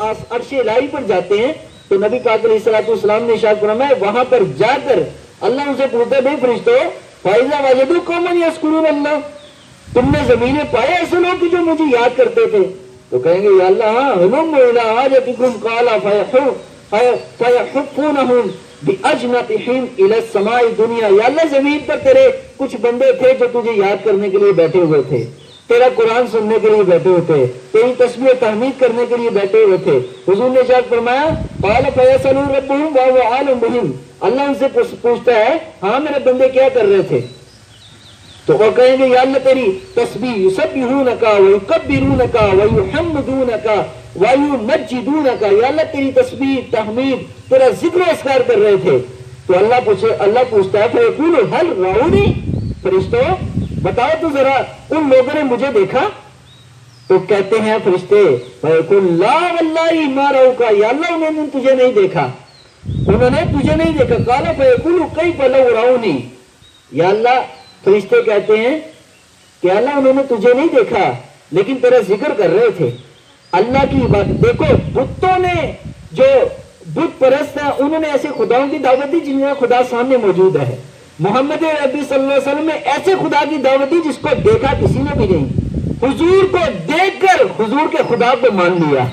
عرش الہی پر جاتے ہیں تو نبی پاک علیہ الصلوۃ والسلام نے ارشاد فرمایا وہاں پر جا کر اللہ ان سے پوچھتا ہے بھائی فرشتوں فَإِذَا وَجَدُوا قَوْمًا يَذْكُرُونَ اللَّهَ، تم نے زمین میں پائے ایسے لوگ جو مجھے یاد کرتے تھے؟ تو کہیں گے یا اللہ ہاں هُلُمُّ إِلَىٰ حَاجَتِكُمْ قَالَ فَيَحُفُّونَهُمْ بِأَجْنَحِهِمْ إِلَى السَّمَاءِ الدُّنْيَا، یا اللہ زمین پر تیرے کچھ بندے تھے جو تجھے یاد کرنے کے لیے بیٹھے ہوئے تھے، تیرا قرآن سننے کے لیے بیٹھے ہوئے تھے، تیری تسبیح و تحمید کرنے کے لیے بیٹھے ہوئے تھے۔ حضور نے ارشاد فرمایا قال فيسألوا ربهم وهو عالم بهم، اللہ ان سے پوچھتا ہے ہاں میرے بندے کیا کر رہے تھے؟ تو وہ کہیں گے یا اللہ تیری تسبیح یسبحونک ویکبرونک ویحمدونک ویمجدونک، یا اللہ تیری تسبیح تحمید تیرا ذکر و اذکار کر رہے تھے۔ تو اللہ پوچھتا ہے فیقول هل رأونی، فرشتوں بتاؤ تو ذرا ان لوگوں نے مجھے دیکھا؟ تو کہتے ہیں فرشتے فیقول لا واللہ ما رأوک، یا اللہ انہوں نے تجھے نہیں دیکھا، انہوں نے تجھے نہیں دیکھا۔ قال فیقول کیف لو رأونی، یا اللہ فرشتے کہتے ہیں کہ اللہ انہوں نے تجھے نہیں دیکھا لیکن تیرا ذکر کر رہے تھے، اللہ کی عبادت۔ دیکھو بتوں نے جو بت پرست ہیں انہوں نے ایسے خداؤں کی دعوت دی جن میں خدا سامنے موجود ہے۔ محمد عربی صلی اللہ علیہ وسلم نے ایسے خدا کی دعوت دی جس کو دیکھا کسی نے بھی نہیں، حضور کو دیکھ کر حضور کے خدا کو مان لیا،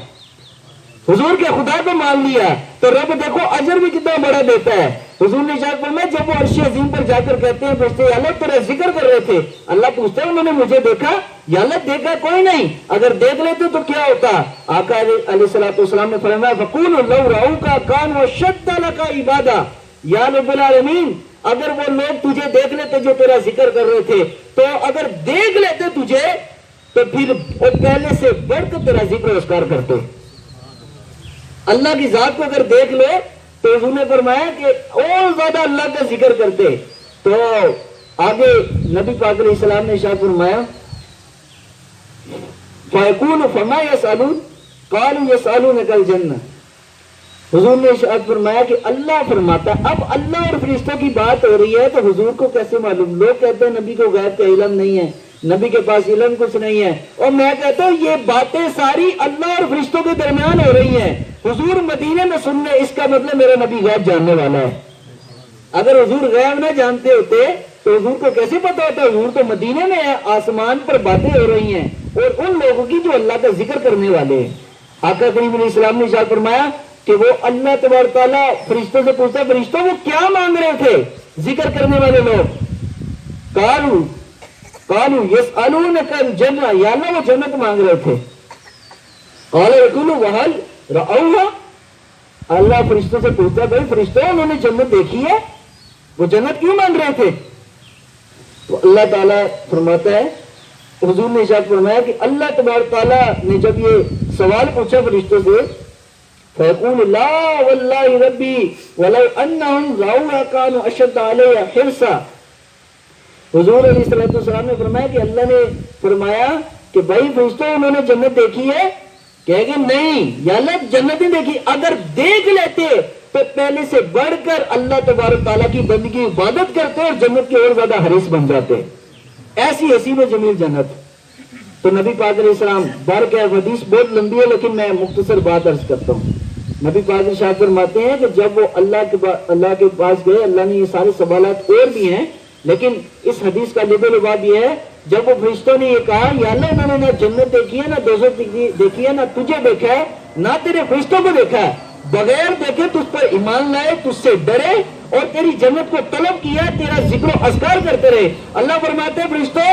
حضور کے خدا کو مان لیا تو رب دیکھو اجر بھی کتنا بڑا دیتا ہے۔ حضور نے ارشاد فرمایا جب وہ عرش عظیم پر جا کر کہتے ہیں پوچھتے ہیں اللہ تیرا ذکر کر رہے تھے، اللہ پوچھتے ہیں انہوں نے مجھے دیکھا؟ یا اللہ دیکھا کوئی نہیں، اگر دیکھ لیتے تو کیا ہوتا؟ آقا علیہ الصلوۃ والسلام نے فرمایا فقولوا لو رأوک كانوا اشد لك عبادہ، یا رب العالمین اگر وہ لوگ تجھے دیکھ لیتے جو تیرا ذکر کر رہے تھے تو اگر دیکھ لیتے تجھے تو پھر وہ پہلے سے بڑھ کر تیرا ذکر و اذکار کرتے۔ اللہ کی ذات کو اگر دیکھ لو تو حضور نے فرمایا کہ اور زیادہ اللہ کا ذکر کرتے۔ تو آگے نبی پاک علیہ السلام نے ارشاد فرمایا فَيَقُولُ فَمَا يَسْأَلُونَ قَالُوا يَسْأَلُونَكَ الْجَنَّةَ، حضور نے ارشاد فرمایا کہ اللہ فرماتا ہے، اب اللہ اور فرشتوں کی بات ہو رہی ہے تو حضور کو کیسے معلوم؟ لوگ کہتے ہیں نبی کو غیب کا علم نہیں ہے، نبی کے پاس علم کچھ نہیں ہے، اور میں کہتا ہوں یہ باتیں ساری اللہ اور فرشتوں کے درمیان ہو رہی ہیں، حضور مدینے میں سن رہے، اس کا مطلب میرا نبی غیب جاننے والا ہے۔ اگر حضور غیب نہ جانتے ہوتے تو حضور کو کیسے پتا ہوتا؟ حضور تو مدینے میں ہے، آسمان پر باتیں ہو رہی ہیں اور ان لوگوں کی جو اللہ کا ذکر کرنے والے ہیں۔ آقا کریم علیہ السلام نے ارشاد فرمایا کہ وہ اللہ تبارک تعالیٰ فرشتوں سے پوچھتا ہے فرشتوں وہ کیا مانگ رہے تھے ذکر کرنے والے لوگ؟ قالوا يسألونك الجنہ، یا اللہ وہ جنت مانگ رہے تھے۔ قال يقول وهل رأوها، اللہ فرشتوں سے پوچھتا ہے بھائی فرشتوں انہوں نے جنت دیکھی ہے، وہ جنت کیوں مانگ رہے تھے؟ تو اللہ تعالیٰ فرماتا ہے، حضور نے ارشاد فرمایا کہ اللہ تبارک تعالیٰ نے جب یہ سوال پوچھا فرشتوں سے فَيَقُولُ لَا وَاللَّهِ رَبِّي وَلَوْ أَنَّهُمْ رَأَوْهَا كَانُوا أَشَدَّ عَلَيْهَا حِرْصًا، حضور علیہ السلام نے فرمایا کہ اللہ نے فرمایا کہ بھائی فرشتوں انہوں نے جنت دیکھی ہے؟ کہے گے نہیں یا اللہ جنت نہیں دیکھی، اگر دیکھ لیتے تو پہلے سے بڑھ کر اللہ تبارک تعالیٰ کی بندگی عبادت کرتے اور جنت کے اور زیادہ حریص بن جاتے، ایسی حسین و جمیل جنت۔ تو نبی پاک علیہ السلام بار کیا حدیث بہت لمبی ہے لیکن میں مختصر بات عرض کرتا ہوں۔ نبی پاک ارشاد فرماتے ہیں کہ جب وہ اللہ کے پاس گئے، اللہ نے یہ سارے سوالات اور بھی ہیں لیکن اس حدیث کا لب لباب یہ ہے، جب وہ فرشتوں نے یہ کہا یا اللہ انہوں نے نہ جنت دیکھی ہے نہ دوزخ دیکھی ہے، نہ تجھے دیکھا ہے نہ تیرے فرشتوں کو دیکھا ہے، بغیر دیکھے تجھ پر ایمان لائے، تجھ سے ڈرے اور تیری جنت کو طلب کیا، تیرا ذکر و اذکار کرتے رہے۔ اللہ فرماتے ہیں فرشتوں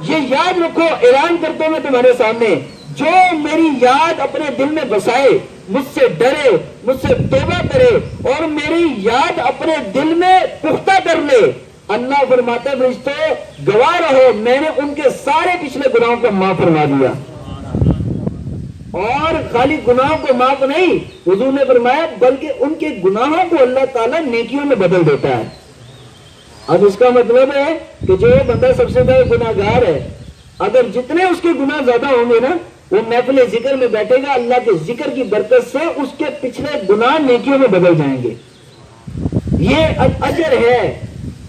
یہ یاد رکھو، اعلان کرتا ہوں میں تمہارے سامنے، جو میری یاد اپنے دل میں بسائے، مجھ سے ڈرے، مجھ سے توبہ کرے اور میری یاد اپنے دل میں پختہ کر لے، اللہ فرماتا ہے فرشتوں گواہ رہو میں نے ان کے سارے پچھلے گناہوں کو معاف فرما دیا۔ اور خالی گناہوں کو معاف نہیں، حضور نے فرمایا بلکہ ان کے گناہوں کو اللہ تعالیٰ نیکیوں میں بدل دیتا ہے۔ اب اس کا مطلب ہے کہ جو بندہ سب سے بڑا گناہ گار ہے، اگر جتنے اس کے گناہ زیادہ ہوں گے نا وہ محفل ذکر میں بیٹھے گا، اللہ کے ذکر کی برکت سے اس کے پچھلے گناہ نیکیوں میں بدل جائیں گے، یہ اجر ہے۔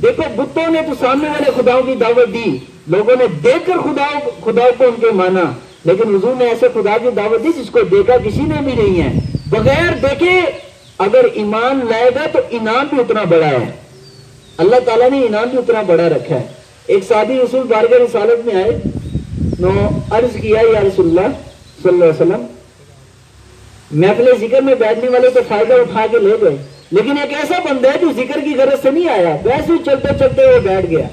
دیکھو بتوں نے تو سامنے والے خداؤں کی دعوت دی، لوگوں نے دیکھ کر خداؤں کو ان کے مانا، لیکن حضور نے ایسے خدا کی دعوت دی جس کو دیکھا کسی نے بھی نہیں ہے، بغیر دیکھے اگر ایمان لائے گا تو انعام بھی اتنا بڑا ہے، اللہ تعالیٰ نے انعام بھی اتنا بڑا رکھا ہے۔ ایک صحابی رسول بارگاہ رسالت میں آئے، نو عرض کیا یا رسول اللہ صلی اللہ علیہ وسلم، محفل ذکر میں بیٹھنے والے تو فائدہ اٹھا کے لے گئے، لیکن ایک ایسا بندہ ہے جو ذکر کی غرض سے نہیں آیا، ویسے ہی چلتے چلتے وہ بیٹھ گیا،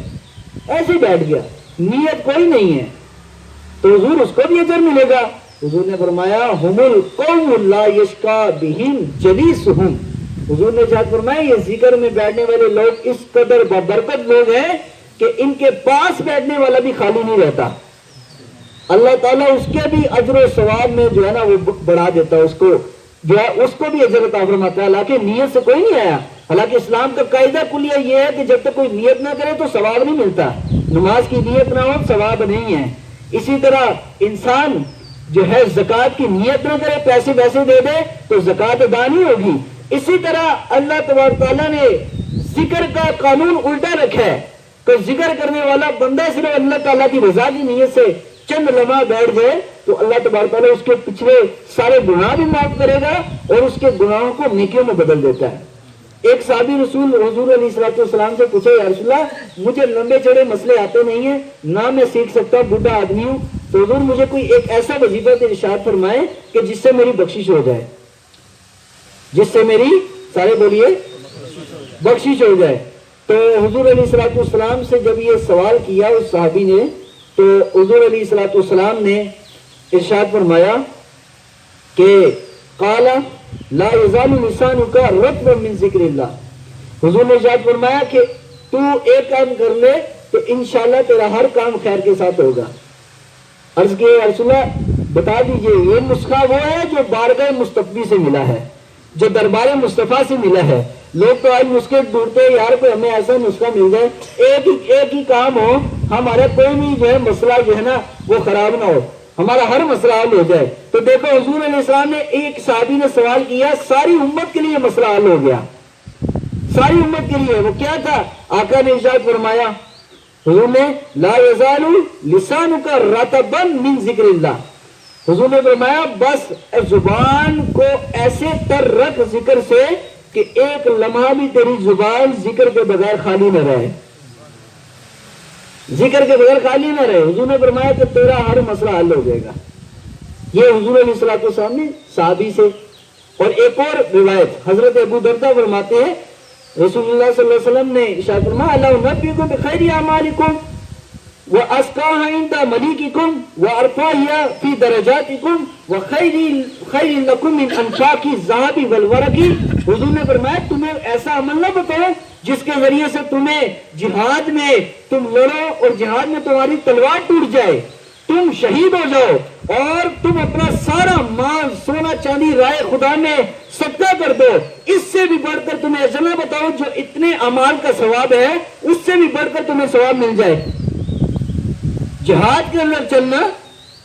ایسے ہی بیٹھ گیا، نیت کوئی نہیں ہے، تو حضور اس کو بھی اجر ملے گا؟ حضور نے فرمایا ہم القوم لا یشقا بہم جلیسہم، حضور نے ارشاد فرمایا یہ ذکر میں بیٹھنے والے لوگ اس قدر بابرکت لوگ ہیں کہ ان کے پاس بیٹھنے والا بھی خالی نہیں رہتا، اللہ تعالیٰ اس کے بھی اجر و ثواب میں جو ہے نا وہ بڑھا دیتا ہے، اس کو جو ہے اس کو بھی اجر عطا فرماتا ہے، حالانکہ نیت سے کوئی نہیں آیا۔ حالانکہ اسلام کا قاعدہ کلیہ یہ ہے کہ جب تک کوئی نیت نہ کرے تو ثواب نہیں ملتا، نماز کی نیت نہ ہو ثواب نہیں ہے۔ اسی طرح انسان جو ہے زکوٰۃ کی نیت نہ کرے، پیسے ویسے دے دے تو زکوٰۃ ادا نہیں ہوگی۔ اسی طرح اللہ تبارک تعالیٰ نے ذکر کا قانون الٹا رکھا ہے کہ ذکر کرنے والا بندہ صرف اللہ تعالیٰ کی رضا کی نیت سے چند لمحہ بیٹھ جائے تو اللہ تبارک تعالیٰ اس کے پچھلے سارے گناہ بھی معاف کرے گا اور اس کے گناہوں کو نیکیوں میں بدل دیتا ہے۔ ایک صحابی رسول حضور علیہ الصلوۃ والسلام سے پوچھے یا رسول اللہ مجھے لمبے چڑے مسئلے آتے نہیں ہیں، نہ میں سیکھ سکتا، بوڑھا آدمی ہوں، تو حضور مجھے کوئی ایک ایسا وظیفہ ارشاد فرمائے کہ جس سے میری بخشش ہو جائے، جس سے میری سارے بولیے بخشش ہو جائے۔ تو حضور علیہ الصلوۃ والسلام سے جب یہ سوال کیا اس صحابی نے تو حضور علیہ الصلوۃ والسلام نے ارشاد فرمایا کہ قال لا یزال لسانک رطبا من ذکر اللہ، حضور نے ارشاد فرمایا کہ تو ایک کام کر لے تو انشاءاللہ تیرا ہر کام خیر کے ساتھ ہوگا۔ عرض کیا یا رسول اللہ بتا دیجئے یہ نسخہ وہ ہے جو بارگاہ مصطفی سے ملا ہے، جو دربار مصطفیٰ سے ملا ہے۔ لوگ تو آج نسخے ڈھونڈتے ہیں، یار کوئی ہمیں ایسا نسخہ مل جائے ایک ہی کام ہو، ہمارا کوئی بھی جو ہے مسئلہ جو ہے نا وہ خراب نہ ہو، ہمارا ہر مسئلہ حل ہو جائے۔ تو دیکھو حضور علیہ السلام نے ایک صحابی نے سوال کیا، ساری امت کے لیے مسئلہ حل ہو گیا، ساری امت کے لیے۔ وہ کیا تھا؟ آقا نے ارشاد فرمایا حضور نے لا یزال لسانک رطبا من ذکر اللہ، حضور نے فرمایا بس زبان کو ایسے تر رکھ ذکر سے کہ ایک لمحہ بھی تیری زبان ذکر کے بغیر خالی نہ رہے، ذکر کے بغیر خالی نہ رہے۔ حضور نے فرمایا کہ تیرا ہر مسئلہ حل ہو جائے گا۔ یہ حضور علیہ الصلوۃ والسلام نے صحابی سے۔ اور ایک اور روایت حضرت ابو دردہ فرماتے ہیں رسول اللہ صلی اللہ علیہ وسلم نے ارشاد فرمایا الا انبئکم بخیر اعمالکم واسقاها عند ملیککم وارفعها فی درجاتکم وخیر لکم من انفاق الذهب والورق، حضور نے فرمایا تمہیں ایسا عمل نہ بتاؤ جس کے ذریعے سے تمہیں جہاد میں تم لڑو اور جہاد میں تمہاری تلوار ٹوٹ جائے، تم شہید ہو جاؤ اور تم اپنا سارا مال سونا چاندی رائے خدا میں صدقہ کر دو، اس سے بھی بڑھ کر تمہیں ایسا نہ بتاؤ جو اتنے اعمال کا ثواب ہے اس سے بھی بڑھ کر تمہیں ثواب مل جائے۔ جہاد کے اندر چلنا،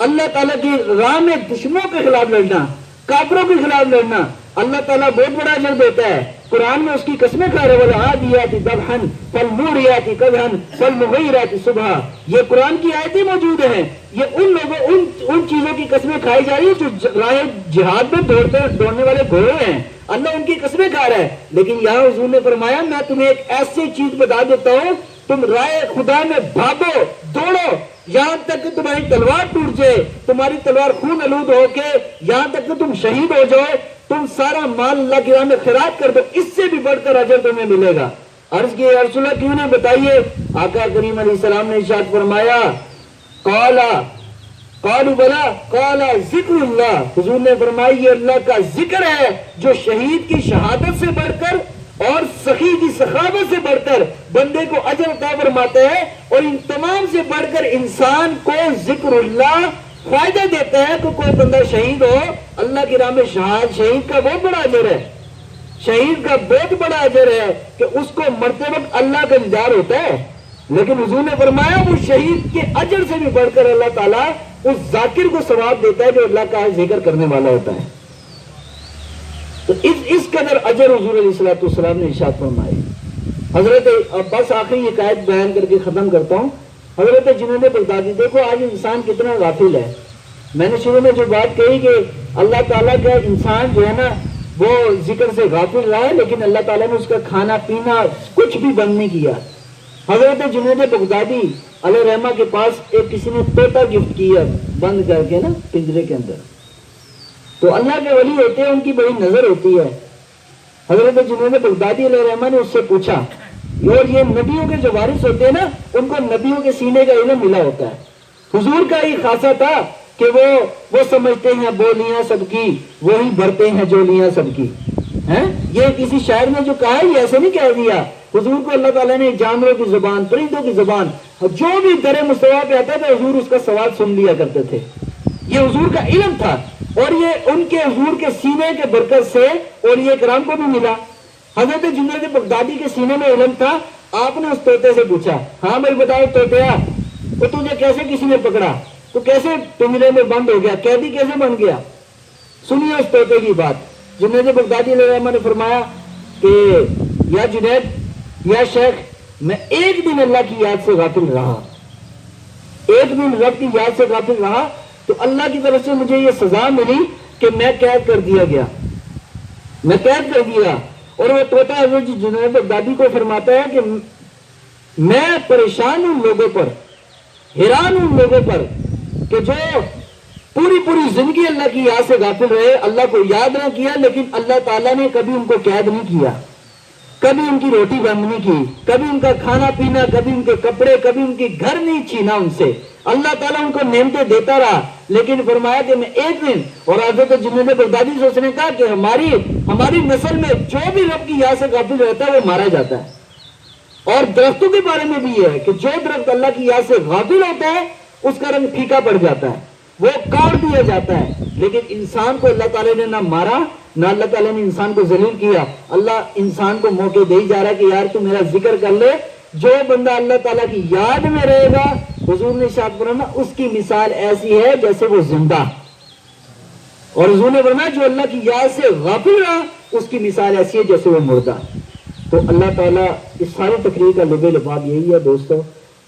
اللہ تعالیٰ کی راہ میں دشمنوں کے خلاف لڑنا، کافروں کے خلاف لڑنا، اللہ تعالیٰ بہت بڑا اجر دیتا ہے۔ قرآن میں اس کی قسمیں کھا رہے والعادیات ضبحا فالموریات قدحا فالمغیرات صبحا، یہ قرآن کی آیتیں موجود ہیں، یہ ان لوگوں ان چیزوں کی قسمیں کھائی جا رہی ہیں جو راہ جہاد میں دوڑنے والے گھوڑے ہیں، اللہ ان کی قسمیں کھا رہا ہے۔ لیکن یہاں حضور نے فرمایا میں تمہیں ایک ایسی چیز بتا دیتا ہوں، تم راہ خدا میں بھاگو دوڑو یہاں تک کہ تمہاری تلوار ٹوٹ جائے، تمہاری تلوار خون آلود ہو کے یہاں تک کہ تم شہید ہو جاؤ، تم سارا مال اللہ کی راہ میں خیرات کر دو، اس سے بھی بڑھ کر اجر تمہیں ملے گا۔ عرض کی یا رسول اللہ کیوں نہیں بتائیے؟ آقا کریم علیہ السلام نے ارشاد فرمایا قالوا بلا قال ذکر اللہ، حضور نے فرمایا یہ اللہ کا ذکر ہے جو شہید کی شہادت سے بڑھ کر اور سخی کی سخاوت سے بڑھ کر بندے کو اجر عطا فرماتا ہے، اور ان تمام سے بڑھ کر انسان کو ذکر اللہ فائدہ دیتا ہے کہ کوئی بندہ شہید ہو اللہ کی راہ میں شہید کا بہت بڑا اجر ہے، شہید کا بہت بڑا اجر ہے کہ اس کو مرتے وقت اللہ کا دیدار ہوتا ہے۔ لیکن حضور نے فرمایا وہ شہید کے اجر سے بھی بڑھ کر اللہ تعالیٰ اس ذاکر کو ثواب دیتا ہے جو اللہ کا ذکر کرنے والا ہوتا ہے۔ تو اس قدر اجر حضور علیہ الصلوۃ والسلام نے ارشاد فرمائی۔ حضرت بس آخری یہ قائد بیان کر کے ختم کرتا ہوں۔ حضرت جنید بغدادی، دیکھو آج انسان کتنا غافل ہے، میں نے شروع میں جو بات کہی کہ اللہ تعالیٰ کا انسان جو ہے نا وہ ذکر سے غافل رہا ہے، لیکن اللہ تعالیٰ نے اس کا کھانا پینا کچھ بھی بند نہیں کیا۔ حضرت جنید بغدادی علیہ رحمہ کے پاس ایک کسی نے طوطا گفٹ کیا بند کر کے نا پنجرے کے اندر، تو اللہ کے ولی ہوتے ہیں، ان کی بڑی نظر ہوتی ہے۔ حضرت جنید بغدادی علیہ رحمہ نے اس سے پوچھا، اور یہ نبیوں کے جو وارث ہوتے ہیں نا ان کو نبیوں کے سینے کا علم ملا ہوتا ہے۔ حضور کا ہی خاصہ تھا کہ وہ سمجھتے ہیں بولیاں سب کی، وہی بھرتے ہیں جولیاں سب کی۔ یہ کسی شاعر نے جو کہا ہے یہ ایسے نہیں کہہ دیا، حضور کو اللہ تعالیٰ نے جانوروں کی زبان، پرندوں کی زبان، جو بھی در مستویٰ پہ آتا تھا حضور اس کا سوال سن لیا کرتے تھے۔ یہ حضور کا علم تھا، اور یہ ان کے حضور کے سینے کے برکت سے اولیاء کرام کو بھی ملا۔ حضرت جنید بغدادی کے سینے میں علم تھا، آپ نے اس طوطے سے پوچھا، ہاں بھائی بتاؤ طوطیا، تو تجھے کیسے کسی نے پکڑا، تو کیسے پنجرے میں بند ہو گیا، قیدی کیسے بن گیا؟ سنیے اس طوطے کی بات۔ جنید بغدادی علیہ الرحمہ نے فرمایا کہ یا جنید، یا شیخ، میں ایک دن اللہ کی یاد سے غافل رہا، ایک دن رب کی یاد سے غافل رہا، تو اللہ کی طرف سے مجھے یہ سزا ملی کہ میں قید کر دیا گیا، میں قید کر دیا۔ اور وہ طوطا حضرت جنید بغدادی کو فرماتا ہے کہ میں پریشان ہوں لوگوں پر، حیران ہوں لوگوں پر کہ جو پوری زندگی اللہ کی یاد سے غافل رہے، اللہ کو یاد نہ کیا، لیکن اللہ تعالیٰ نے کبھی ان کو قید نہیں کیا، کبھی ان کی روٹی بند نہیں کی، کبھی ان کا کھانا پینا، کبھی ان کے کپڑے، کبھی ان کے گھر نہیں چھینا ان سے۔ اللہ تعالیٰ ان کو نعمتیں دیتا رہا، لیکن فرمایا کہ میں ایک دن، اور حضرت جنید بغدادی سے اس نے کہا کہ ہماری نسل میں جو بھی رب کی یاد سے غافل رہتا ہے وہ مارا جاتا ہے۔ اور درختوں کے بارے میں بھی یہ ہے کہ جو درخت اللہ کی یاد سے غافل ہوتا ہے اس کا رنگ پھیکا پڑ جاتا ہے، وہ کاٹ دیا جاتا ہے۔ لیکن انسان کو اللہ تعالیٰ نے نہ مارا، نہ اللہ تعالیٰ نے انسان کو ذلیل کیا۔ اللہ انسان کو موقع دے ہی جا رہا ہے کہ یار تو میرا ذکر کر لے۔ جو بندہ اللہ تعالیٰ کی یاد میں رہے گا، حضور نے ارشاد فرمایا اس کی مثال ایسی ہے جیسے وہ زندہ، اور حضور نے فرمایا جو اللہ کی یاد سے غافل رہا اس کی مثال ایسی ہے جیسے وہ مردہ۔ تو اللہ تعالیٰ اس ساری تقریر کا لب لباب یہی ہے دوستو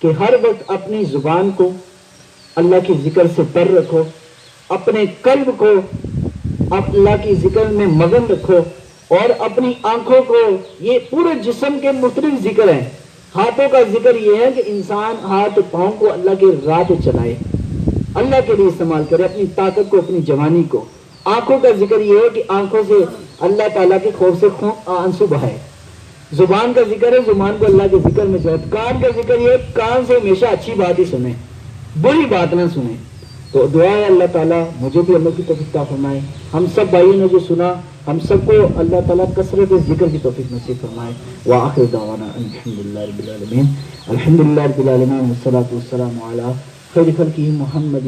کہ ہر وقت اپنی زبان کو اللہ کی ذکر سے تر رکھو، اپنے قلب کو اللہ کی ذکر میں مگن رکھو، اور اپنی آنکھوں کو، یہ پورے جسم کے مختلف ذکر ہیں۔ ہاتھوں کا ذکر یہ ہے کہ انسان ہاتھ پاؤں کو اللہ کے راہ پہ چلائے، اللہ کے لیے استعمال کرے، اپنی طاقت کو، اپنی جوانی کو۔ آنکھوں کا ذکر یہ ہے کہ آنکھوں سے اللہ تعالیٰ کے خوف سے آنسو بہائے۔ زبان کا ذکر ہے زبان کو اللہ کے ذکر میں جائے۔ کان کا ذکر یہ ہے کان سے ہمیشہ اچھی بات ہی سنیں، بری بات نہ سنیں۔ تو دعا ہے اللہ تعالیٰ مجھے بھی اللہ کی توفیق عطا فرمائے، ہم سب بھائیوں نے جو سنا ہم سب کو اللہ تعالیٰ کثرت ذکر کی توفیق نصیب فرمائے۔ وآخر دعوانا الحمدللہ رب العالمین، الحمدللہ رب العالمین، والصلاة والسلام علی خیر خلقہ محمد۔